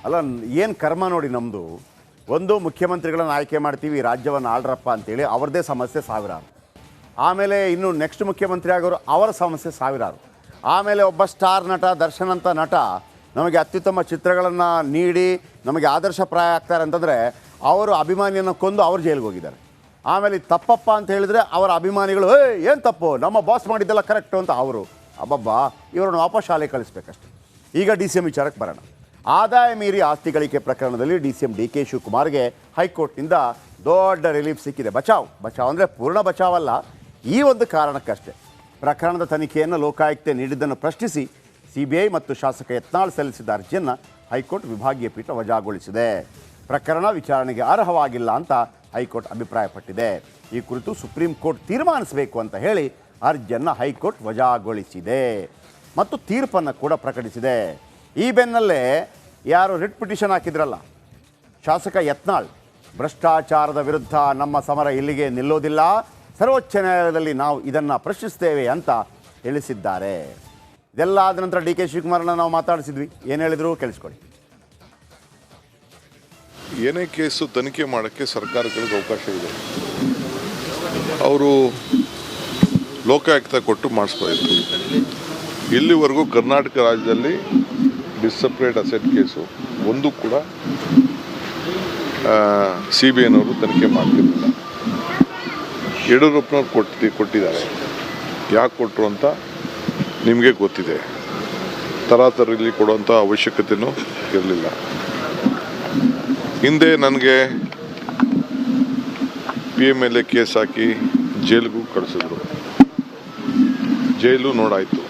ಅಲ್ಲ, ಏನು ಕರ್ಮ ನೋಡಿ ನಮ್ಮದು. ಒಂದು, ಮುಖ್ಯಮಂತ್ರಿಗಳನ್ನು ಆಯ್ಕೆ ಮಾಡ್ತೀವಿ, ರಾಜ್ಯವನ್ನು ಆಳ್ರಪ್ಪ ಅಂತೇಳಿ ಅವ್ರದ್ದೇ ಸಮಸ್ಯೆ ಸಾವಿರಾರು. ಆಮೇಲೆ ಇನ್ನು ನೆಕ್ಸ್ಟ್ ಮುಖ್ಯಮಂತ್ರಿ ಆಗೋರು ಅವರ ಸಮಸ್ಯೆ ಸಾವಿರಾರು. ಆಮೇಲೆ ಒಬ್ಬ ಸ್ಟಾರ್ ನಟ, ದರ್ಶನ್ ಅಂತ ನಟ ನಮಗೆ ಅತ್ಯುತ್ತಮ ಚಿತ್ರಗಳನ್ನು ನೀಡಿ ನಮಗೆ ಆದರ್ಶಪ್ರಾಯ ಆಗ್ತಾರೆ ಅಂತಂದರೆ ಅವರು ಅಭಿಮಾನಿಯನ್ನು ಕೊಂದು ಅವ್ರು ಜೈಲಿಗೆ ಹೋಗಿದ್ದಾರೆ. ಆಮೇಲೆ ತಪ್ಪಪ್ಪ ಅಂತ ಹೇಳಿದರೆ ಅವರ ಅಭಿಮಾನಿಗಳು ಏನು ತಪ್ಪು, ನಮ್ಮ ಬಾಸ್ ಮಾಡಿದ್ದೆಲ್ಲ ಕರೆಕ್ಟು ಅಂತ ಅವರು. ಅಬ್ಬಬ್ಬಾ, ಇವರನ್ನು ವಾಪಸ್ ಶಾಲೆಗೆ ಕಳಿಸ್ಬೇಕಷ್ಟೆ. ಈಗ DCM ವಿಚಾರಕ್ಕೆ ಬರೋಣ. ಆದಾಯ ಮೀರಿ ಆಸ್ತಿ ಗಳಿಕೆ ಪ್ರಕರಣದಲ್ಲಿ DCM DK ಶಿವಕುಮಾರ್ಗೆ ಹೈಕೋರ್ಟ್ನಿಂದ ದೊಡ್ಡ ರಿಲೀಫ್ ಸಿಕ್ಕಿದೆ. ಬಚಾವ್ ಅಂದರೆ ಪೂರ್ಣ ಬಚಾವಲ್ಲ, ಈ ಒಂದು ಕಾರಣಕ್ಕಷ್ಟೇ. ಪ್ರಕರಣದ ತನಿಖೆಯನ್ನು ಲೋಕಾಯುಕ್ತೆ ನೀಡಿದ್ದನ್ನು ಪ್ರಶ್ನಿಸಿ CBI ಮತ್ತು ಶಾಸಕ ಯತ್ನಾಳ್ ಸಲ್ಲಿಸಿದ ಅರ್ಜಿಯನ್ನು ಹೈಕೋರ್ಟ್ ವಿಭಾಗೀಯ ಪೀಠ ವಜಾಗೊಳಿಸಿದೆ. ಪ್ರಕರಣ ವಿಚಾರಣೆಗೆ ಅರ್ಹವಾಗಿಲ್ಲ ಅಂತ ಹೈಕೋರ್ಟ್ ಅಭಿಪ್ರಾಯಪಟ್ಟಿದೆ. ಈ ಕುರಿತು ಸುಪ್ರೀಂ ಕೋರ್ಟ್ ತೀರ್ಮಾನಿಸಬೇಕು ಅಂತ ಹೇಳಿ ಅರ್ಜಿಯನ್ನು ಹೈಕೋರ್ಟ್ ವಜಾಗೊಳಿಸಿದೆ ಮತ್ತು ತೀರ್ಪನ್ನು ಕೂಡ ಪ್ರಕಟಿಸಿದೆ. ಈ ಬೆನ್ನಲ್ಲೇ ಯಾರು ರಿಟ್ ಪಿಟಿಷನ್ ಹಾಕಿದ್ರಲ್ಲ, ಶಾಸಕ ಯತ್ನಾಳ್, ಭ್ರಷ್ಟಾಚಾರದ ವಿರುದ್ಧ ನಮ್ಮ ಸಮರ ಇಲ್ಲಿಗೆ ನಿಲ್ಲೋದಿಲ್ಲ, ಸರ್ವೋಚ್ಚ ನ್ಯಾಯಾಲಯದಲ್ಲಿ ನಾವು ಇದನ್ನು ಪ್ರಶ್ನಿಸ್ತೇವೆ ಅಂತ ತಿಳಿಸಿದ್ದಾರೆ. ಇದೆಲ್ಲ ಆದ ನಂತರ DK ಶಿವಕುಮಾರನ್ನ ನಾವು ಮಾತಾಡಿಸಿದ್ವಿ. ಏನು ಹೇಳಿದ್ರು ಕೇಳಿಸ್ಕೊಳ್ಳಿ. ಏನೇ ಕೇಸು ತನಿಖೆ ಮಾಡೋಕ್ಕೆ ಸರ್ಕಾರಗಳಿಗೆ ಅವಕಾಶ ಇದೆ. ಅವರು ಲೋಕಾಯುಕ್ತ ಕೊಟ್ಟು ಮಾಡಿಸ್ಬೋದು. ಇಲ್ಲಿವರೆಗೂ ಕರ್ನಾಟಕ ರಾಜ್ಯದಲ್ಲಿ ಡಿಸಪ್ರೇಟ್ ಅಸೆಟ್ ಕೇಸು ಒಂದು ಕೂಡ CBIನವರು ತನಿಖೆ ಮಾಡ್ತಿರಲಿಲ್ಲ. ಯಡಿಯೂರಪ್ಪನವ್ರು ಕೊಟ್ಟಿದ್ದಾರೆ. ಯಾಕೆ ಕೊಟ್ಟರು ಅಂತ ನಿಮಗೆ ಗೊತ್ತಿದೆ. ತರಾತರಲ್ಲಿ ಕೊಡುವಂಥ ಅವಶ್ಯಕತೆಯೂ ಇರಲಿಲ್ಲ. ಹಿಂದೆ ನನಗೆ PMLA ಕೇಸ್ ಹಾಕಿ ಜೈಲಿಗೂ ಕಳಿಸಿದ್ರು. ಜೈಲು ನೋಡಾಯಿತು.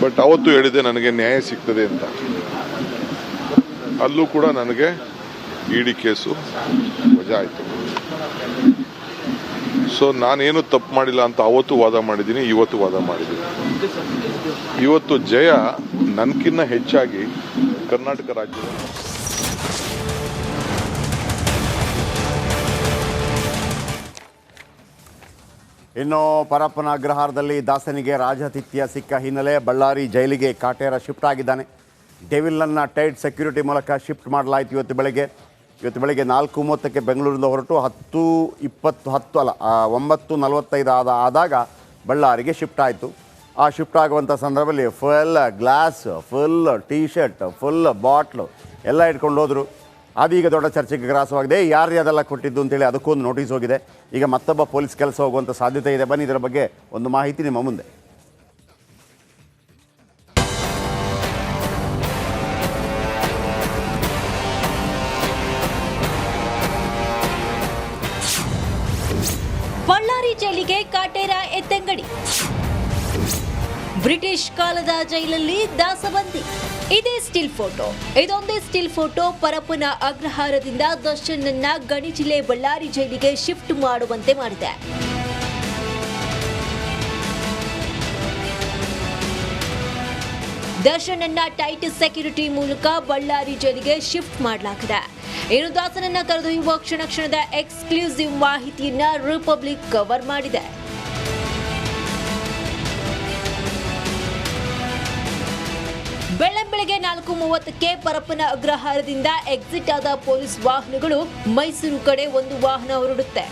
ಬಟ್ ಅವತ್ತು ಹೇಳಿದೆ ನನಗೆ ನ್ಯಾಯ ಸಿಗ್ತದೆ ಅಂತ. ಅಲ್ಲೂ ಕೂಡ ನನಗೆ ED ಕೇಸು ವಜಾ ಆಯಿತು. ಸೊ ನಾನೇನು ತಪ್ಪು ಮಾಡಿಲ್ಲ ಅಂತ ಅವತ್ತು ವಾದ ಮಾಡಿದ್ದೀನಿ, ಇವತ್ತು ವಾದ ಮಾಡಿದ್ದೀನಿ. ಇವತ್ತು ಜಯ ನನಗಿನ್ನ ಹೆಚ್ಚಾಗಿ ಕರ್ನಾಟಕ ರಾಜ್ಯದ ಇನ್ನು ಪರಪ್ಪನ ಅಗ್ರಹಾರದಲ್ಲಿ ದಾಸನಿಗೆ ರಾಜಾತಿಥ್ಯ ಸಿಕ್ಕ ಹಿನ್ನೆಲೆ ಬಳ್ಳಾರಿ ಜೈಲಿಗೆ ಕಾಟೇರ ಶಿಫ್ಟ್ ಆಗಿದ್ದಾನೆ. ಡೆವಿಲನ್ನು ಟೈಟ್ ಸೆಕ್ಯೂರಿಟಿ ಮೂಲಕ ಶಿಫ್ಟ್ ಮಾಡಲಾಯಿತು. ಇವತ್ತು ಬೆಳಗ್ಗೆ 4:30ಕ್ಕೆ ಬೆಂಗಳೂರಿಂದ ಹೊರಟು 9:45 ಆದಾಗ ಬಳ್ಳಾರಿಗೆ ಶಿಫ್ಟ್ ಆಯಿತು. ಆ ಶಿಫ್ಟ್ ಆಗುವಂಥ ಸಂದರ್ಭದಲ್ಲಿ full glass, full T shirt, full bottle ಎಲ್ಲ ಇಟ್ಕೊಂಡು ಹೋದರು. ಅದೀಗ ದೊಡ್ಡ ಚರ್ಚೆಗೆ ಗ್ರಾಸವಾಗಿದೆ. ಯಾರು ಅದೆಲ್ಲ ಕೊಟ್ಟಿದ್ದು ಅಂತೇಳಿ ಅದಕ್ಕೊಂದು ನೋಟಿಸ್ ಹೋಗಿದೆ. ಈಗ ಮತ್ತೊಬ್ಬ ಪೊಲೀಸ್ ಕೆಲಸ ಹೋಗುವಂಥ ಸಾಧ್ಯತೆ ಇದೆ. ಬನ್ನಿ ಇದರ ಬಗ್ಗೆ ಒಂದು ಮಾಹಿತಿ ನಿಮ್ಮ ಮುಂದೆ. ಬಳ್ಳಾರಿ ಜೈಲಿಗೆ ಕಾಟೇರ ಎತ್ತಂಗಡಿ. ಬ್ರಿಟಿಷ್ ಕಾಲದ ಜೈಲಲ್ಲಿ ದಾಸಬಂದಿ. ಇದೇ ಸ್ಟಿಲ್ ಫೋಟೋ. ಇದೊಂದೇ ಸ್ಟಿಲ್ ಫೋಟೋ ಪರಪ್ಪನ ಅಗ್ರಹಾರದಿಂದ ದರ್ಶನ್ನನ್ನ ಗಣಿ ಜಿಲ್ಲೆ ಬಳ್ಳಾರಿ ಜೈಲಿಗೆ ಶಿಫ್ಟ್ ಮಾಡುವಂತೆ ಮಾಡಿದೆ. ದರ್ಶನ್ನನ್ನ ಟೈಟ್ ಸೆಕ್ಯೂರಿಟಿ ಮೂಲಕ ಬಳ್ಳಾರಿ ಜೈಲಿಗೆ ಶಿಫ್ಟ್ ಮಾಡಲಾಗಿದೆ. ಇನ್ನು ದಾಸನನ್ನ ಕರೆದೊಯ್ಯುವ ಕ್ಷಣದ ಎಕ್ಸ್ಕ್ಲೂಸಿವ್ ಮಾಹಿತಿಯನ್ನ ರಿಪಬ್ಲಿಕ್ ಕವರ್ ಮಾಡಿದೆ. ಬೆಳಗ್ಗೆ 4:30ಕ್ಕೆ ಪರಪ್ಪನ ಅಗ್ರಹಾರದಿಂದ ಎಕ್ಸಿಟ್ ಆದ ಪೊಲೀಸ್ ವಾಹನಗಳು ಮೈಸೂರು ಕಡೆ ಒಂದು ವಾಹನ ಹೊರಡುತ್ತೆ.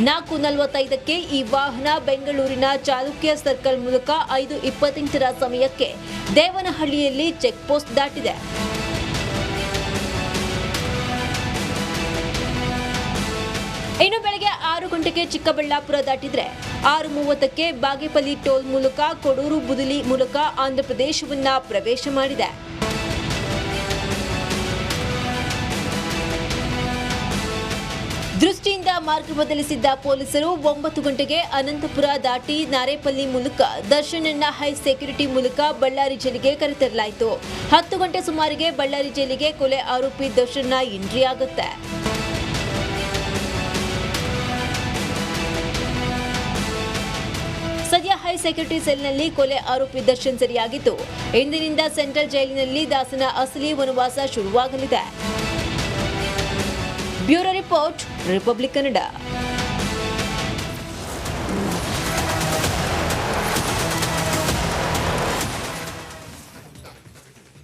4:45ಕ್ಕೆ ಈ ವಾಹನ ಬೆಂಗಳೂರಿನ ಚಾಲುಕ್ಯ ಸರ್ಕಲ್ ಮೂಲಕ 5:28ರ ಸಮಯಕ್ಕೆ ದೇವನಹಳ್ಳಿಯಲ್ಲಿ ಚೆಕ್ ಪೋಸ್ಟ್ ದಾಟಿದೆ. ಇನ್ನು ಬೆಳಗ್ಗೆ 6 ಗಂಟೆಗೆ ಚಿಕ್ಕಬಳ್ಳಾಪುರ ದಾಟಿದ್ರೆ 6:30ಕ್ಕೆ ಬಾಗೇಪಲ್ಲಿ ಟೋಲ್ ಮೂಲಕ ಕೊಡೂರು ಬುದಲಿ ಮೂಲಕ ಆಂಧ್ರಪ್ರದೇಶವನ್ನ ಪ್ರವೇಶ ಮಾಡಿದೆ. ದೃಷ್ಟಿಯಿಂದ ಮಾರ್ಗ ಬದಲಿಸಿದ್ದ ಪೊಲೀಸರು 9 ಗಂಟೆಗೆ ಅನಂತಪುರ ದಾಟಿ ನಾರೇಪಲ್ಲಿ ಮೂಲಕ ದರ್ಶನನ್ನ ಹೈ ಸೆಕ್ಯೂರಿಟಿ ಮೂಲಕ ಬಳ್ಳಾರಿ ಜೈಲಿಗೆ ಕರೆತರಲಾಯಿತು. 10 ಗಂಟೆ ಸುಮಾರಿಗೆ ಬಳ್ಳಾರಿ ಜೈಲಿಗೆ ಕೊಲೆ ಆರೋಪಿ ದರ್ಶನ್ನ ಎಂಟ್ರಿ ಆಗುತ್ತೆ. ಸದ್ಯ ಹೈ ಸೆಕ್ಯೂರಿಟಿ ಸೆಲ್ನಲ್ಲಿ ಕೊಲೆ ಆರೋಪಿ ದರ್ಶನ್ ಸೆರೆಯಾಗಿದ್ದು, ಇಂದಿನಿಂದ ಸೆಂಟ್ರಲ್ ಜೈಲಿನಲ್ಲಿ ದಾಸನ ಅಸಲಿ ವನವಾಸ ಶುರುವಾಗಲಿದೆ. Bureau report, republic Kannada.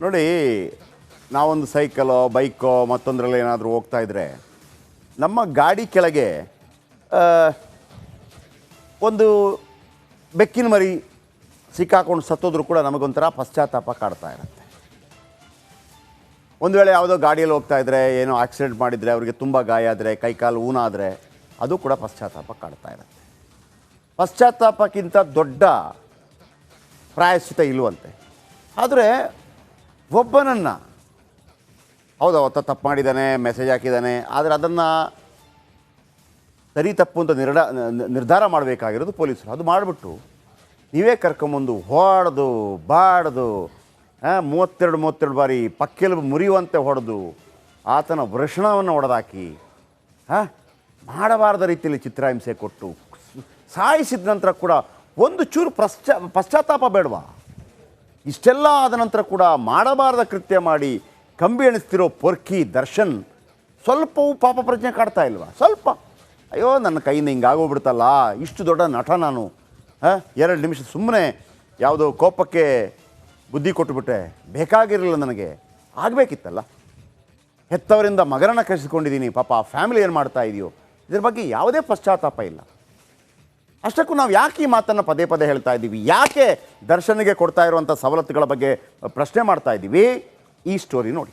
ನೋಡಿ, ನಾವೊಂದು ಸೈಕಲೋ ಬೈಕೋ ಮತ್ತೊಂದರಲ್ಲಿ ಏನಾದರೂ ಹೋಗ್ತಾ ಇದ್ದರೆ ನಮ್ಮ ಗಾಡಿ ಕೆಳಗೆ ಒಂದು ಬೆಕ್ಕಿನ ಮರಿ ಸಿಕ್ಕಾಕೊಂಡು ಸತ್ತೋದ್ರೂ ಕೂಡ ನಮಗೊಂಥರ ಪಶ್ಚಾತ್ತಾಪ ಕಾಡ್ತಾ ಇರುತ್ತೆ. ಒಂದು ವೇಳೆ ಯಾವುದೋ ಗಾಡಿಯಲ್ಲಿ ಹೋಗ್ತಾ ಇದ್ದರೆ ಏನೋ ಆಕ್ಸಿಡೆಂಟ್ ಮಾಡಿದರೆ ಅವರಿಗೆ ತುಂಬ ಗಾಯ ಆದರೆ ಕೈಕಾಲು ಊನಾದರೆ ಅದು ಕೂಡ ಪಶ್ಚಾತ್ತಾಪ ಕಾಡ್ತಾ ಇರುತ್ತೆ. ಪಶ್ಚಾತ್ತಾಪಕ್ಕಿಂತ ದೊಡ್ಡ ಪ್ರಾಯಶ್ಚಿತ ಇಲ್ವಂತೆ. ಆದರೆ ಒಬ್ಬನನ್ನು ಹೌದು ಅವತ್ತ ತಪ್ಪು ಮಾಡಿದ್ದಾನೆ, ಮೆಸೇಜ್ ಹಾಕಿದ್ದಾನೆ, ಆದರೆ ಅದನ್ನು ಸರಿ ತಪ್ಪು ಅಂತ ನಿರ್ಧಾರ ಮಾಡಬೇಕಾಗಿರೋದು ಪೊಲೀಸರು. ಅದು ಮಾಡಿಬಿಟ್ಟು ನೀವೇ ಕರ್ಕೊಂಬಂದು ಹೊಡೆದು ಬಾಡ್ದು 32 ಬಾರಿ ಪಕ್ಕೆಲುಬು ಮುರಿಯುವಂತೆ ಹೊಡೆದು ಆತನ ವೃಷಣವನ್ನು ಹೊಡೆದಾಕಿ ಮಾಡಬಾರ್ದ ರೀತಿಯಲ್ಲಿ ಚಿತ್ರಹಿಂಸೆ ಕೊಟ್ಟು ಸಾಯಿಸಿದ ನಂತರ ಕೂಡ ಒಂದು ಚೂರು ಪಶ್ಚಾತ್ತಾಪ ಬೇಡವಾ? ಇಷ್ಟೆಲ್ಲ ಆದ ನಂತರ ಕೂಡ ಮಾಡಬಾರ್ದ ಕೃತ್ಯ ಮಾಡಿ ಕಂಬಿ ಎಣಿಸ್ತಿರೋ ಪೊರ್ಕಿ ದರ್ಶನ್ ಸ್ವಲ್ಪವೂ ಪಾಪ ಪ್ರಜ್ಞೆ ಕಾಡ್ತಾ ಇಲ್ವಾ? ಸ್ವಲ್ಪ ಅಯ್ಯೋ ನನ್ನ ಕೈಯಿಂದ ಹಿಂಗಾಗೋಗ್ಬಿಡ್ತಲ್ಲ, ಇಷ್ಟು ದೊಡ್ಡ ನಟ ನಾನು, 2 ನಿಮಿಷ ಸುಮ್ಮನೆ ಯಾವುದೋ ಕೋಪಕ್ಕೆ ಬುದ್ಧಿ ಕೊಟ್ಟುಬಿಟ್ಟೆ, ಬೇಕಾಗಿರಲಿಲ್ಲ, ನನಗೆ ಆಗಬೇಕಿತ್ತಲ್ಲ, ಹೆತ್ತವರಿಂದ ಮಗನನ್ನು ಕಳಿಸಿಕೊಂಡಿದ್ದೀನಿ, ಪಾಪ ಆ ಫ್ಯಾಮಿಲಿ ಏನು ಮಾಡ್ತಾ ಇದೆಯೋ, ಇದ್ರ ಬಗ್ಗೆ ಯಾವುದೇ ಪಶ್ಚಾತ್ತಾಪ ಇಲ್ಲ. ಅಷ್ಟಕ್ಕೂ ನಾವು ಯಾಕೆ ಈ ಮಾತನ್ನು ಪದೇ ಪದೇ ಹೇಳ್ತಾ ಇದ್ದೀವಿ? ಯಾಕೆ ದರ್ಶನ್ಗೆ ಕೊಡ್ತಾ ಇರುವಂಥ ಸವಲತ್ತುಗಳ ಬಗ್ಗೆ ಪ್ರಶ್ನೆ ಮಾಡ್ತಾ ಇದ್ದೀವಿ? ಈ ಸ್ಟೋರಿ ನೋಡಿ.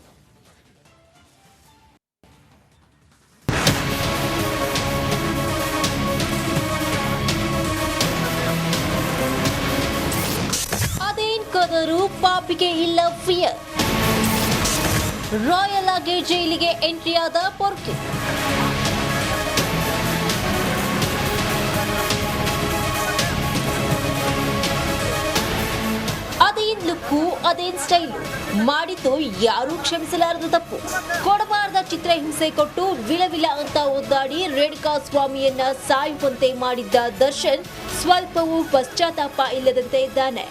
ಅದೇನ್ ಕದರು, ಪಾಪಿಗೆ ಇಲ್ಲ ಫಿಯರ್. ರಾಯಲ್ ಆಗಿ ಜೈಲಿಗೆ ಎಂಟ್ರಿ ಆದ ಪೊರ್ಕಿ. ಅದೇನ್ ಲುಕ್ಕು, ಅದೇನ್ ಸ್ಟೈಲು, ಮಾಡಿದ್ದು ಯಾರೂ ಕ್ಷಮಿಸಲಾರದು ತಪ್ಪು. ಕೊಡಬಾರ್ದ ಚಿತ್ರಹಿಂಸೆ ಕೊಟ್ಟು ವಿಲವಿಲ ಅಂತ ಒದ್ದಾಡಿ ರೇಣುಕಾ ಸ್ವಾಮಿಯನ್ನ ಸಾಯುವಂತೆ ಮಾಡಿದ್ದ ದರ್ಶನ್ ಸ್ವಲ್ಪವೂ ಪಶ್ಚಾತ್ತಾಪ ಇಲ್ಲದಂತೆ ಇದ್ದಾನೆ.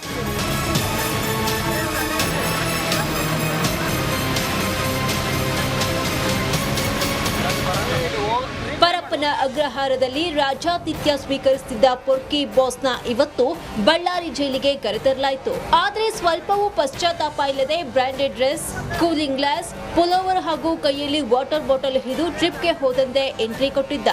ಪರಪ್ಪನ ಅಗ್ರಹಾರದಲ್ಲಿ ರಾಜ್ಯಾತಿಥ್ಯ ಸ್ವೀಕರಿಸುತ್ತಿದ್ದ ಪೊರ್ಕಿ ಬಾಸ್ನ ಇವತ್ತು ಬಳ್ಳಾರಿ ಜೈಲಿಗೆ ಕರೆತರಲಾಯಿತು. ಆದರೆ ಸ್ವಲ್ಪವೂ ಪಶ್ಚಾತ್ತಾಪ ಇಲ್ಲದೆ branded dress, cooling glass, pullover ಹಾಗೂ ಕೈಯಲ್ಲಿ ವಾಟರ್ ಬಾಟಲ್ ಹಿಡಿದು ಟ್ರಿಪ್ಗೆ ಹೋದಂತೆ ಎಂಟ್ರಿ ಕೊಟ್ಟಿದ್ದ.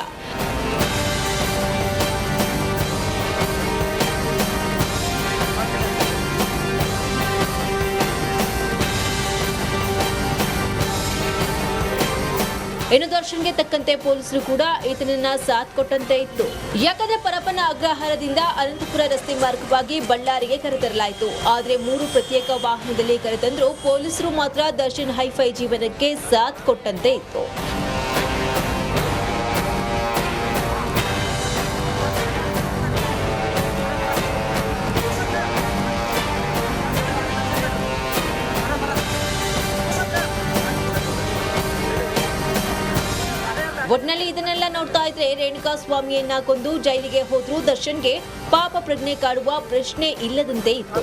ಇನ್ನು ದರ್ಶನ್ಗೆ ತಕ್ಕಂತೆ ಪೊಲೀಸರು ಕೂಡ ಈತನನ್ನ ಸಾಥ್ ಕೊಟ್ಟಂತೆ ಇತ್ತು. ಯಾಕಂದ್ರೆ ಪರಪ್ಪನ ಅಗ್ರಹಾರದಿಂದ ಅನಂತಪುರ ರಸ್ತೆ ಮಾರ್ಗವಾಗಿ ಬಳ್ಳಾರಿಗೆ ಕರೆತರಲಾಯಿತು. ಆದ್ರೆ 3 ಪ್ರತ್ಯೇಕ ವಾಹನದಲ್ಲಿ ಕರೆತಂದ್ರು ಪೊಲೀಸರು ಮಾತ್ರ ದರ್ಶನ್ ಹೈಫೈ ಜೀವನಕ್ಕೆ ಸಾಥ್ ಕೊಟ್ಟಂತೆ ಇತ್ತು. ಒಟ್ನಲ್ಲಿ ಇದನ್ನೆಲ್ಲ ನೋಡ್ತಾ ಇದ್ರೆ ರೇಣುಕಾ ಸ್ವಾಮಿಯನ್ನ ಕೊಂದು ಜೈಲಿಗೆ ಹೋದ್ರೂ ದರ್ಶನ್ಗೆ ಪಾಪ ಪ್ರಜ್ಞೆ ಕಾಡುವ ಪ್ರಶ್ನೆ ಇಲ್ಲದಂತೆ ಇತ್ತು.